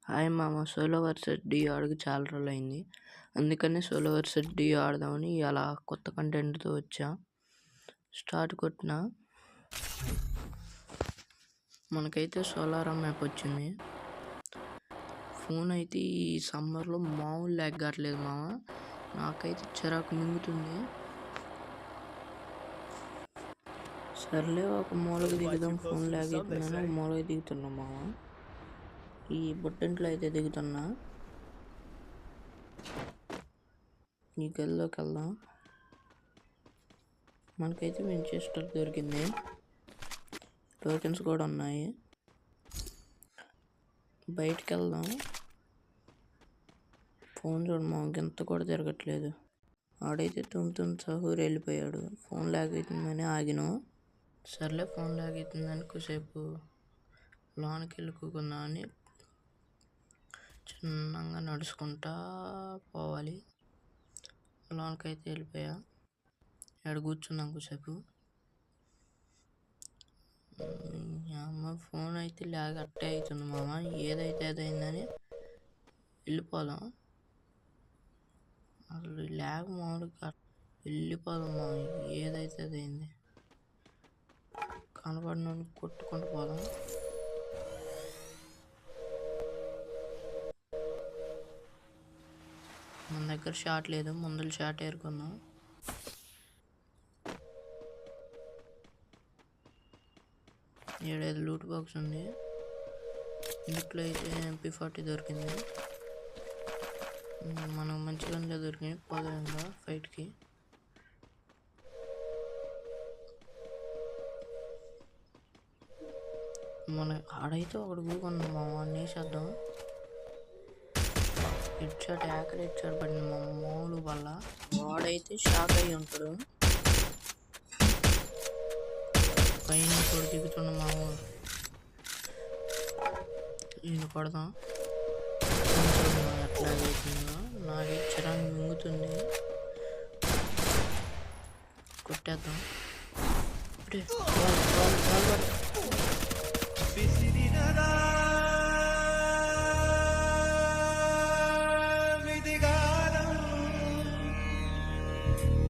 Hi మామ, solo versus D ఆడికి చాలా రోజులు అయింది. అందుకని సోలో వర్సెస్ డి ఆడదామని అలా కొత్త కంటెంట్తో వచ్చా. స్టార్ట్ కొట్టిన మనకైతే సోలారం మ్యాప్ వచ్చింది. ఫోన్ అయితే ఈ సమ్మర్లో మామూలు ల్యాగ్ కావట్లేదు మామ, నాకైతే చిరాకు మింగుతుంది. సర్లే ఒక మూలకి దిగుదాం, ఫోన్ ల్యాగ్ అవుతుందని ఒక మూలకి దిగుతున్నాం మామ. ఈ బుట్టింట్లో అయితే దిగుతున్నా. ఈ గదిలోకి వెళ్దాం. మనకైతే వించెస్టర్ దొరికింది, టోకెన్స్ కూడా ఉన్నాయి. బయటికి వెళ్దాం. ఫోన్ చూడమా, గింత కూడా తిరగట్లేదు. ఆడైతే తుమ్ముతుమ్ సహూర్ వెళ్ళిపోయాడు. ఫోన్ ల్యాగ్ అవుతుందని ఆగినాం. సర్లే ఫోన్ ల్యాగ్ అవుతుందని కొద్దిసేపు లోనికి వెళ్ళుకున్నా అని చిన్నగా నడుచుకుంటా పోవాలి. లోనికైతే వెళ్ళిపోయా. ఇక్కడ కూర్చున్నాం కొద్దిసేపు. అమ్మ ఫోన్ అయితే ల్యాగ్ అట్టే అవుతుంది మామ, ఏదైతే అదైందని వెళ్ళిపోదాం. అసలు ల్యాగ్ మామూలుగా వెళ్ళిపోదాం మామ, ఏదైతే అదైంది. కనపడిన కొట్టుకుంటూ పోదాం. మన దగ్గర షాట్ లేదు, ముందర షాట్ ఏరుకుందాం. ఏడైదు లూట్ బాక్స్ ఉంది. ఇంట్లో అయితే MP40 దొరికింది. మనం మంచి గన్లే దొరికినాయి. పోదాంగా ఫైట్కి. మన ఆడైతే ఒకటి కూకున్నాం మా వాడిని వేసేద్దాం. Head shot, acre head shot పడింది మా మామూలు వల్ల. వాడైతే షాక్ అయ్యి ఉంటాడు. పైన కూడా దిగుతున్న మామ, ఈయన కొడదాం. ఎట్లా అవుతుందో నాకు చిరాకు మింగుతుంది. కొట్టేద్దాం.